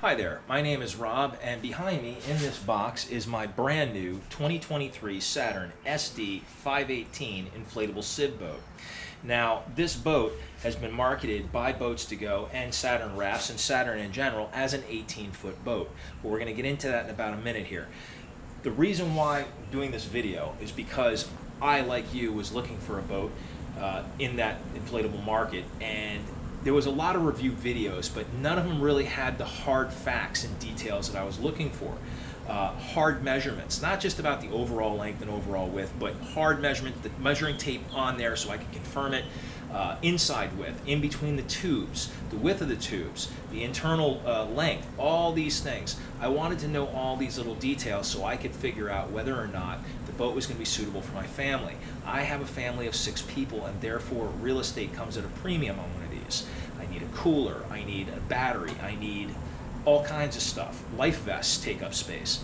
Hi there, my name is Rob, and behind me in this box is my brand new 2023 Saturn SD518 Inflatable SIB boat. Now, this boat has been marketed by Boats to Go and Saturn Rafts and Saturn in general as an 18-foot boat. But we're going to get into that in about a minute here. The reason why I'm doing this video is because I, like you, was looking for a boat in that inflatable market, and there was a lot of review videos, but none of them really had the hard facts and details that I was looking for. Hard measurements, not just about the overall length and overall width, but hard measurements, the measuring tape on there so I can confirm it, inside width, in between the tubes, the width of the tubes, the internal length, all these things. I wanted to know all these little details so I could figure out whether or not the boat was going to be suitable for my family. I have a family of 6 people, and therefore real estate comes at a premium on one of these. I need a cooler, I need a battery, I need all kinds of stuff. Life vests take up space.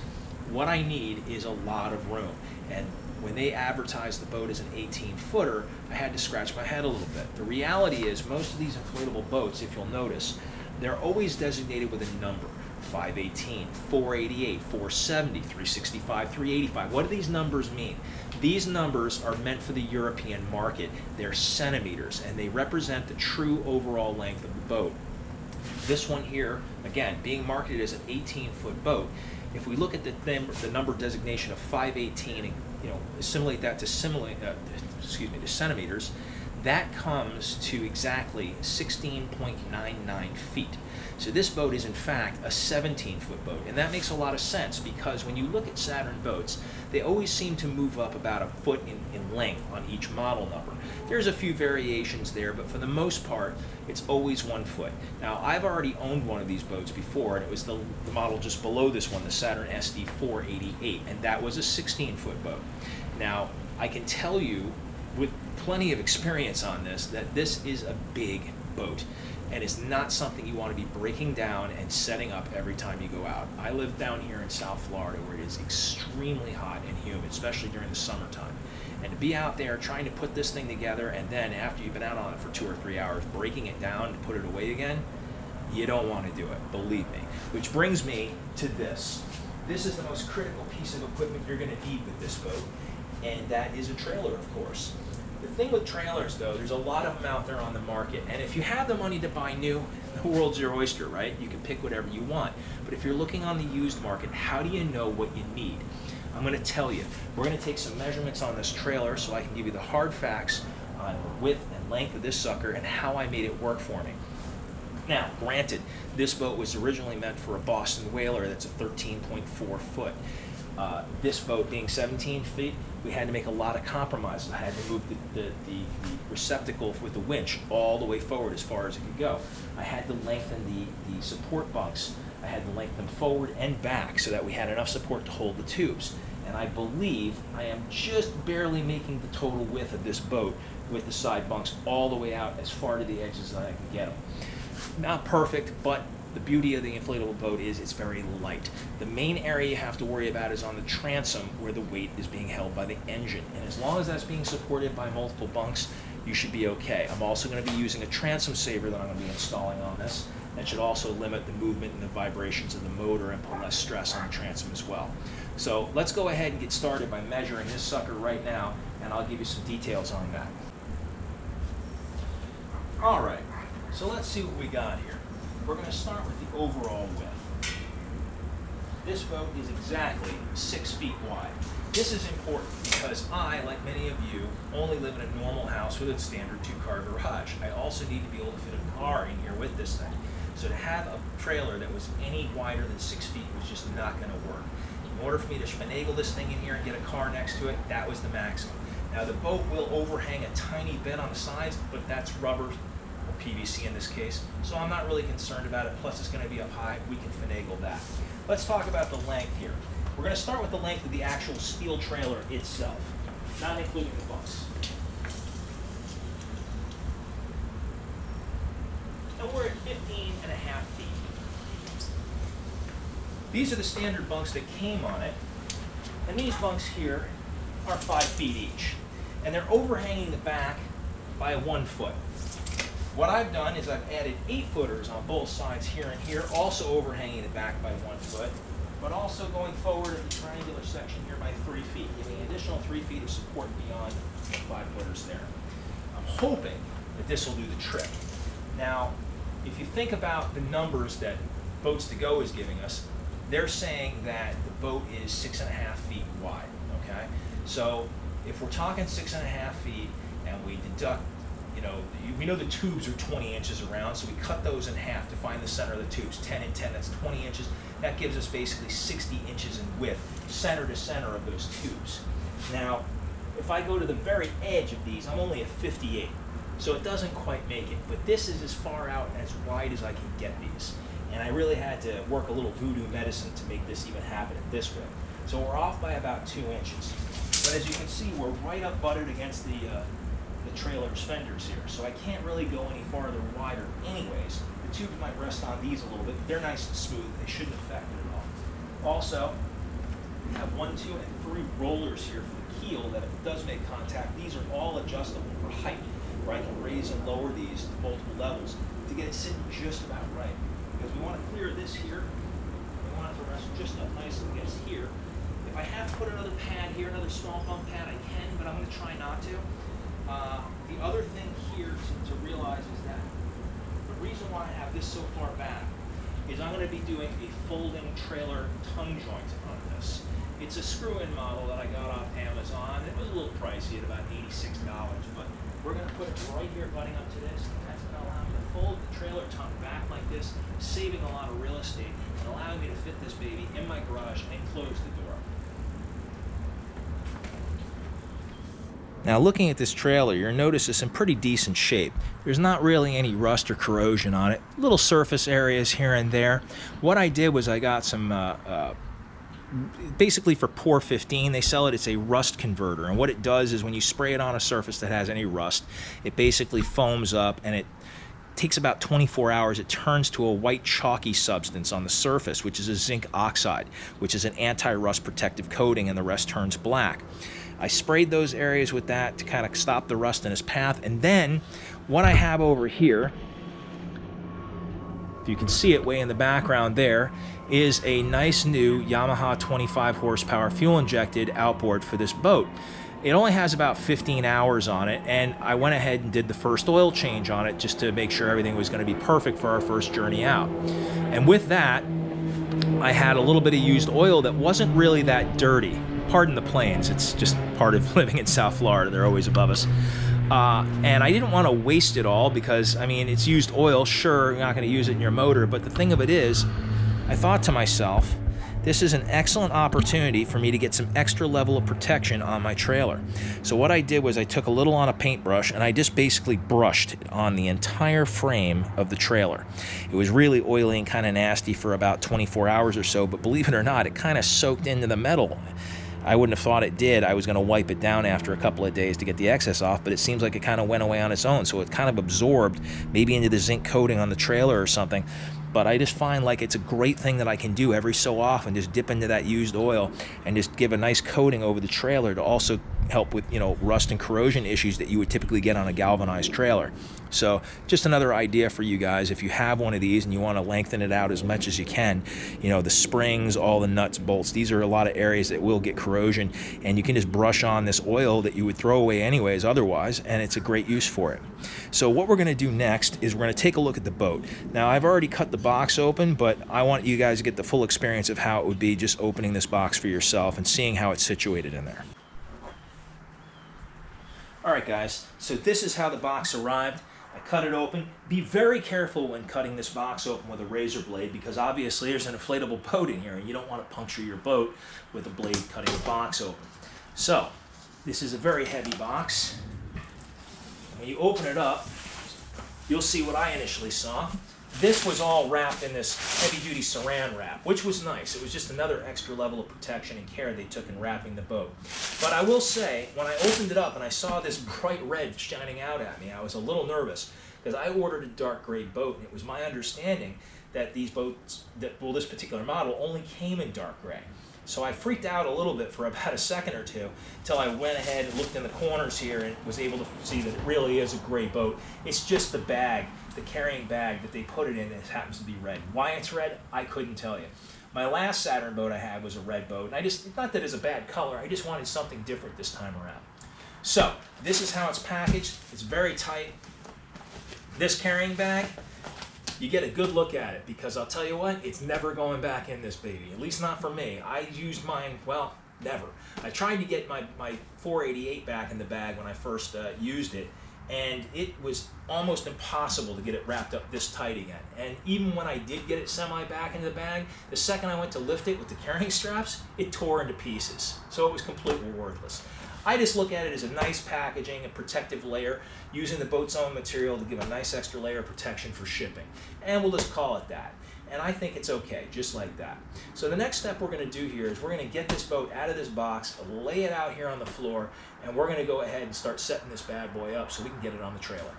What I need is a lot of room. And when they advertised the boat as an 18-footer, I had to scratch my head a little bit. The reality is most of these inflatable boats, if you'll notice, they're always designated with a number. 518, 488, 470, 365, 385. What do these numbers mean? These numbers are meant for the European market. They're centimeters, and they represent the true overall length of the boat. This one here, again, being marketed as an 18-foot boat, if we look at the number designation of 518 and assimilate that to centimeters, that comes to exactly 16.99 feet. So this boat is in fact a 17-foot boat, and that makes a lot of sense because when you look at Saturn boats, they always seem to move up about a foot in length on each model number. There's a few variations there, but for the most part, it's always 1 foot. Now, I've already owned one of these boats before, and it was the model just below this one, the Saturn SD518, and that was a 16-foot boat. Now, I can tell you with plenty of experience on this that this is a big boat, and it's not something you want to be breaking down and setting up every time you go out. I live down here in South Florida where it is extremely hot and humid, especially during the summertime. And to be out there trying to put this thing together, and then after you've been out on it for 2 or 3 hours, breaking it down to put it away again, you don't want to do it, believe me. Which brings me to this. This is the most critical piece of equipment you're going to need with this boat, and that is a trailer, of course. The thing with trailers, though, there's a lot of them out there on the market, and if you have the money to buy new, the world's your oyster, right? You can pick whatever you want. But if you're looking on the used market, how do you know what you need? I'm going to tell you. We're going to take some measurements on this trailer so I can give you the hard facts on the width and length of this sucker and how I made it work for me. Now, granted, this boat was originally meant for a Boston whaler that's a 13.4 foot. This boat being 17 feet, we had to make a lot of compromises. I had to move the receptacle with the winch all the way forward as far as it could go. I had to lengthen the support bunks. I had to lengthen them forward and back so that we had enough support to hold the tubes. And I believe I am just barely making the total width of this boat with the side bunks all the way out as far to the edges as I can get them. Not perfect, but the beauty of the inflatable boat is it's very light. The main area you have to worry about is on the transom where the weight is being held by the engine. And as long as that's being supported by multiple bunks, you should be okay. I'm also going to be using a transom saver that I'm going to be installing on this. That should also limit the movement and the vibrations of the motor and put less stress on the transom as well. So let's go ahead and get started by measuring this sucker right now, and I'll give you some details on that. All right, so let's see what we got here. We're going to start with the overall width. This boat is exactly 6 feet wide. This is important because I, like many of you, only live in a normal house with a standard 2-car garage. I also need to be able to fit a car in here with this thing. So to have a trailer that was any wider than 6 feet was just not going to work. In order for me to finagle this thing in here and get a car next to it, that was the maximum. Now the boat will overhang a tiny bit on the sides, but that's rubber, PVC in this case, so I'm not really concerned about it. Plus it's going to be up high, we can finagle that. Let's talk about the length here. We're going to start with the length of the actual steel trailer itself, not including the bunks. And we're at 15.5 feet. These are the standard bunks that came on it, and these bunks here are 5 feet each, and they're overhanging the back by 1 foot. What I've done is I've added 8-footers on both sides here and here, also overhanging the back by 1 foot, but also going forward at the triangular section here by 3 feet, giving an additional 3 feet of support beyond the 5-footers there. I'm hoping that this will do the trick. Now, if you think about the numbers that Boats to Go is giving us, they're saying that the boat is 6.5 feet wide, okay? So if we're talking 6.5 feet and we deduct, we know the tubes are 20 inches around, so we cut those in half to find the center of the tubes, 10 and 10, that's 20 inches. That gives us basically 60 inches in width, center to center of those tubes. Now, if I go to the very edge of these, I'm only at 58, so it doesn't quite make it, but this is as far out and as wide as I can get these. And I really had to work a little voodoo medicine to make this even happen in this way. So we're off by about 2 inches. But as you can see, we're right up butted against the trailer's fenders here, so I can't really go any farther wider anyways. The tubes might rest on these a little bit, but they're nice and smooth. They shouldn't affect it at all. Also, we have 1, 2, and 3 rollers here for the keel that if it does make contact, these are all adjustable for height, where I can raise and lower these to multiple levels to get it sitting just about right. Because we want to clear this here, we want it to rest just up nice against here. If I have to put another pad here, another small bump pad, I can, but I'm going to try not to. The other thing here to realize is that the reason why I have this so far back is I'm going to be doing a folding trailer tongue joint on this. It's a screw-in model that I got off Amazon. It was a little pricey at about $86, but we're going to put it right here butting up to this, and that's going to allow me to fold the trailer tongue back like this, saving a lot of real estate and allowing me to fit this baby in my garage and close the door. Now, looking at this trailer, you'll notice it's in pretty decent shape. There's not really any rust or corrosion on it. Little surface areas here and there. What I did was I got some, basically for POR 15, they sell it, it's a rust converter. And what it does is when you spray it on a surface that has any rust, it basically foams up and it takes about 24 hours. It turns to a white chalky substance on the surface, which is a zinc oxide, which is an anti-rust protective coating, and the rest turns black. I sprayed those areas with that to kind of stop the rust in its path. And then what I have over here, if you can see it way in the background there, is a nice new Yamaha 25 horsepower fuel injected outboard for this boat. It only has about 15 hours on it, and I went ahead and did the first oil change on it just to make sure everything was going to be perfect for our first journey out. And with that, I had a little bit of used oil that wasn't really that dirty. Pardon the planes, it's just part of living in South Florida, they're always above us. And I didn't want to waste it all because, I mean, it's used oil, sure, you're not going to use it in your motor, but the thing of it is, I thought to myself, this is an excellent opportunity for me to get some extra level of protection on my trailer. So what I did was I took a little on a paintbrush and I just basically brushed it on the entire frame of the trailer. It was really oily and kind of nasty for about 24 hours or so, but believe it or not, it kind of soaked into the metal. I wouldn't have thought it did. I was going to wipe it down after a couple of days to get the excess off, but it seems like it kind of went away on its own. So it kind of absorbed maybe into the zinc coating on the trailer or something. But I just find like it's a great thing that I can do every so often, just dip into that used oil and just give a nice coating over the trailer to also help with, rust and corrosion issues that you would typically get on a galvanized trailer. So just another idea for you guys, if you have one of these and you want to lengthen it out as much as you can, the springs, all the nuts, bolts, these are a lot of areas that will get corrosion, and you can just brush on this oil that you would throw away anyways otherwise, and it's a great use for it. So what we're going to do next is we're going to take a look at the boat. Now, I've already cut the box open, but I want you guys to get the full experience of how it would be just opening this box for yourself and seeing how it's situated in there. Alright guys, so this is how the box arrived. I cut it open. Be very careful when cutting this box open with a razor blade, because obviously there's an inflatable boat in here and you don't want to puncture your boat with a blade cutting the box open. So, this is a very heavy box. When you open it up, you'll see what I initially saw. This was all wrapped in this heavy-duty saran wrap, which was nice. It was just another extra level of protection and care they took in wrapping the boat. But I will say, when I opened it up and I saw this bright red shining out at me, I was a little nervous because I ordered a dark gray boat, and it was my understanding that these boats, this particular model, only came in dark gray. So I freaked out a little bit for about a second or two until I went ahead and looked in the corners here and was able to see that it really is a great boat. It's just the bag, the carrying bag that they put it in, that happens to be red. Why it's red, I couldn't tell you. My last Saturn boat I had was a red boat, and I just, not that it's a bad color, I just wanted something different this time around. So, this is how it's packaged. It's very tight. This carrying bag, you get a good look at it, because I'll tell you what, it's never going back in this baby, at least not for me. I used mine, well, never. I tried to get my 488 back in the bag when I first used it, and it was almost impossible to get it wrapped up this tight again. And even when I did get it semi back into the bag, the second I went to lift it with the carrying straps, it tore into pieces. So it was completely worthless. I just look at it as a nice packaging, a protective layer, using the boat's own material to give a nice extra layer of protection for shipping. And we'll just call it that. And I think it's okay, just like that. So the next step we're going to do here is we're going to get this boat out of this box, lay it out here on the floor, and we're going to go ahead and start setting this bad boy up so we can get it on the trailer.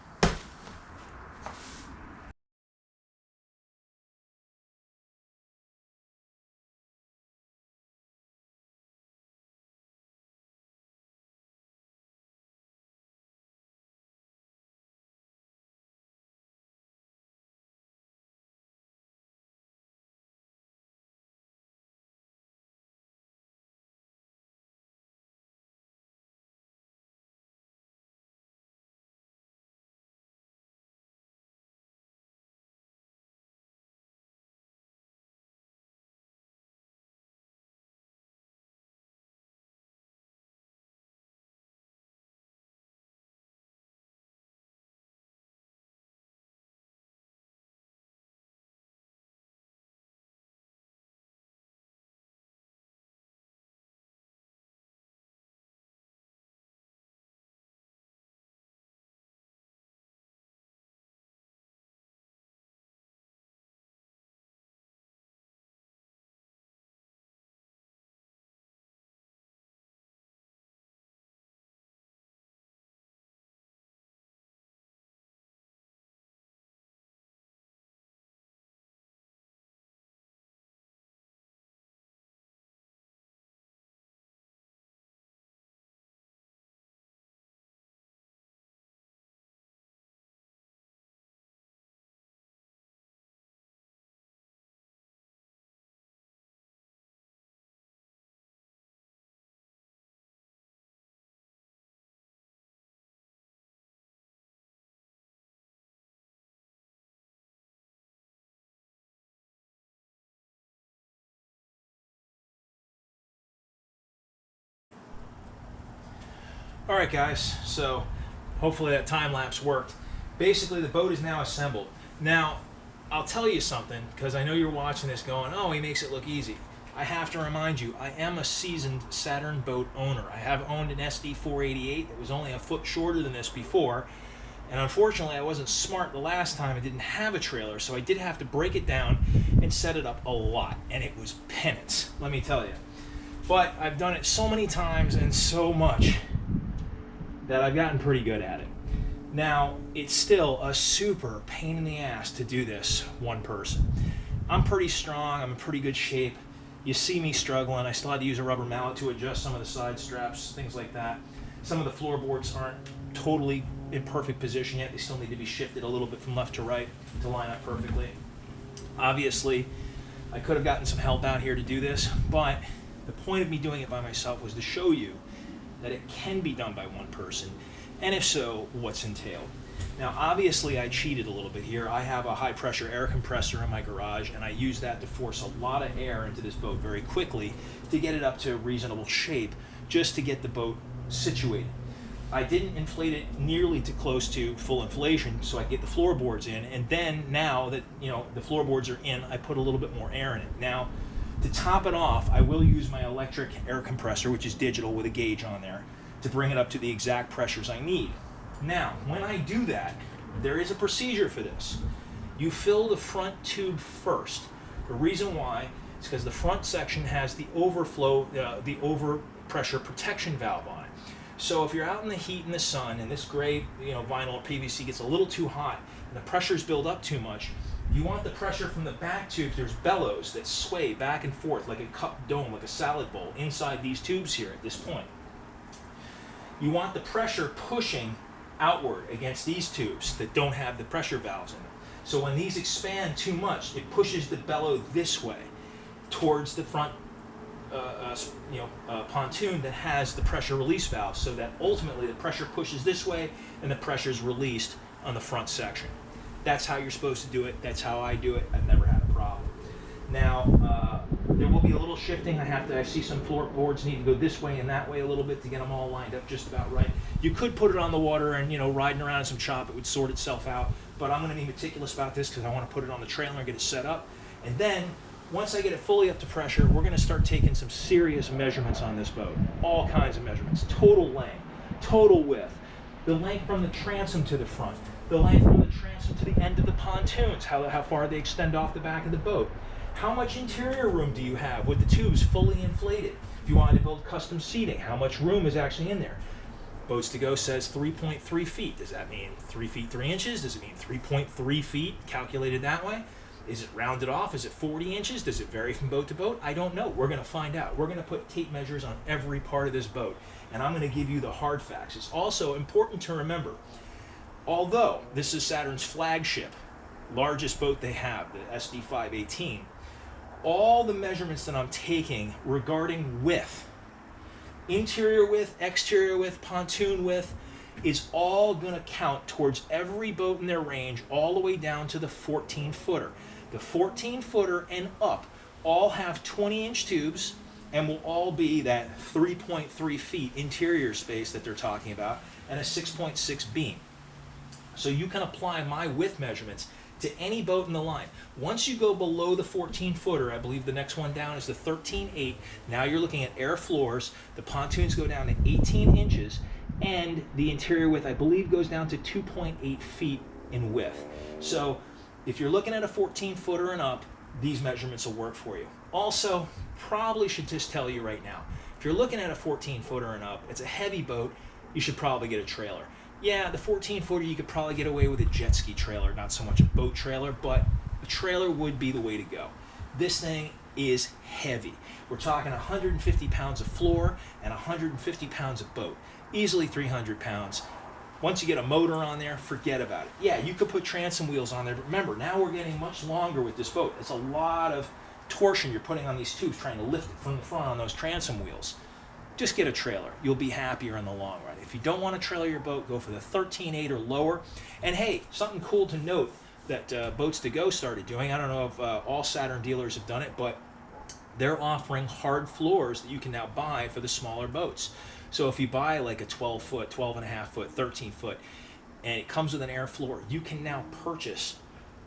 Alright guys, so hopefully that time lapse worked. Basically the boat is now assembled. Now, I'll tell you something, because I know you're watching this going, oh, he makes it look easy. I have to remind you, I am a seasoned Saturn boat owner. I have owned an SD518 that was only a foot shorter than this before, and unfortunately I wasn't smart the last time. I didn't have a trailer, so I did have to break it down and set it up a lot, and it was penance, let me tell you. But I've done it so many times and so much that I've gotten pretty good at it. Now, it's still a super pain in the ass to do this one person. I'm pretty strong, I'm in pretty good shape. You see me struggling. I still had to use a rubber mallet to adjust some of the side straps, things like that. Some of the floorboards aren't totally in perfect position yet. They still need to be shifted a little bit from left to right to line up perfectly. Obviously, I could have gotten some help out here to do this, but the point of me doing it by myself was to show you that it can be done by one person, and if so, what's entailed. Now, obviously, I cheated a little bit here. I have a high-pressure air compressor in my garage, and I use that to force a lot of air into this boat very quickly to get it up to a reasonable shape, just to get the boat situated. I didn't inflate it nearly too close to full inflation, so I get the floorboards in, and then now that the floorboards are in, I put a little bit more air in it. Now, to top it off, I will use my electric air compressor, which is digital with a gauge on there, to bring it up to the exact pressures I need. Now, when I do that, there is a procedure for this. You fill the front tube first. The reason why is because the front section has the overflow, the overpressure protection valve on it. So if you're out in the heat and the sun, and this gray vinyl or PVC gets a little too hot, and the pressures build up too much, You want the pressure from the back tubes. There's bellows that sway back and forth like a cup dome, like a salad bowl, inside these tubes here at this point. You want the pressure pushing outward against these tubes that don't have the pressure valves in them. So when these expand too much, it pushes the bellow this way towards the front pontoon that has the pressure release valve, so that ultimately the pressure pushes this way and the pressure is released on the front section. That's how you're supposed to do it. That's how I do it. I've never had a problem. Now, there will be a little shifting. I see some floorboards need to go this way and that way a little bit to get them all lined up just about right. You could put it on the water and, riding around in some chop, it would sort itself out. But I'm going to be meticulous about this because I want to put it on the trailer and get it set up. And then, once I get it fully up to pressure, we're going to start taking some serious measurements on this boat. All kinds of measurements. Total length, total width, the length from the transom to the front, the length from the transom to the end of the pontoons, how far they extend off the back of the boat. How much interior room do you have with the tubes fully inflated? If you wanted to build custom seating, how much room is actually in there? Boats to Go says 3.3 feet. Does that mean 3 feet 3 inches? Does it mean 3.3 feet calculated that way? Is it rounded off? Is it 40 inches? Does it vary from boat to boat? I don't know. We're going to find out. We're going to put tape measures on every part of this boat, and I'm going to give you the hard facts. It's also important to remember, although this is Saturn's flagship, largest boat they have, the SD518, all the measurements that I'm taking regarding width, interior width, exterior width, pontoon width, is all going to count towards every boat in their range, all the way down to the 14-footer. The 14-footer and up all have 20-inch tubes and will all be that 3.3 feet interior space that they're talking about, and a 6.6 beam. So you can apply my width measurements to any boat in the line. Once you go below the 14-footer, I believe the next one down is the 13.8. Now you're looking at air floors. The pontoons go down to 18 inches, and the interior width, I believe, goes down to 2.8 feet in width. So if you're looking at a 14-footer and up, these measurements will work for you. Also, probably should just tell you right now, if you're looking at a 14-footer and up, it's a heavy boat, you should probably get a trailer. Yeah, the 14-footer, you could probably get away with a jet ski trailer, not so much a boat trailer, but a trailer would be the way to go. This thing is heavy. We're talking 150 pounds of floor and 150 pounds of boat. Easily 300 pounds. Once you get a motor on there, forget about it. Yeah, you could put transom wheels on there, but remember, now we're getting much longer with this boat. It's a lot of torsion you're putting on these tubes, trying to lift it from the front on those transom wheels. Just get a trailer. You'll be happier in the long run. If you don't want to trailer your boat, go for the 13.8 or lower. And hey, something cool to note that Boats to Go started doing, I don't know if all Saturn dealers have done it, but they're offering hard floors that you can now buy for the smaller boats. So if you buy like a 12-foot, 12.5-foot, 13-foot, and it comes with an air floor, you can now purchase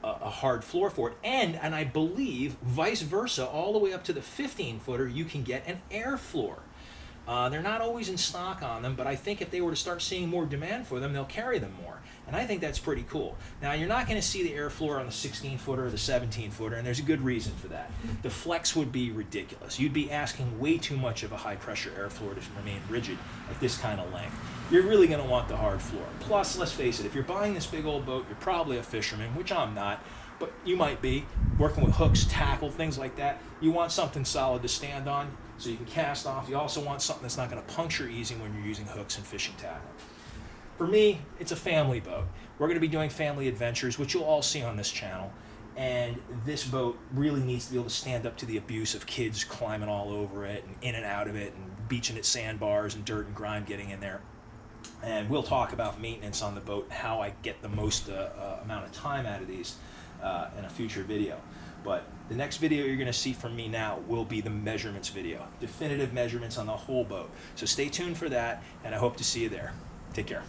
a hard floor for it. And I believe vice versa, all the way up to the 15-footer, you can get an air floor. They're not always in stock on them, but I think if they were to start seeing more demand for them, they'll carry them more. And I think that's pretty cool. Now, you're not going to see the air floor on the 16-footer or the 17-footer, and there's a good reason for that. The flex would be ridiculous. You'd be asking way too much of a high-pressure air floor to remain rigid at this kind of length. You're really going to want the hard floor. Plus, let's face it, if you're buying this big old boat, you're probably a fisherman, which I'm not, but you might be, working with hooks, tackle, things like that. You want something solid to stand on so you can cast off. You also want something that's not going to puncture easy when you're using hooks and fishing tackle. For me, it's a family boat. We're going to be doing family adventures, which you'll all see on this channel. And this boat really needs to be able to stand up to the abuse of kids climbing all over it and in and out of it and beaching at sandbars and dirt and grime getting in there. And we'll talk about maintenance on the boat and how I get the most amount of time out of these in a future video. But the next video you're going to see from me now will be the measurements video. Definitive measurements on the whole boat. So stay tuned for that, and I hope to see you there. Take care.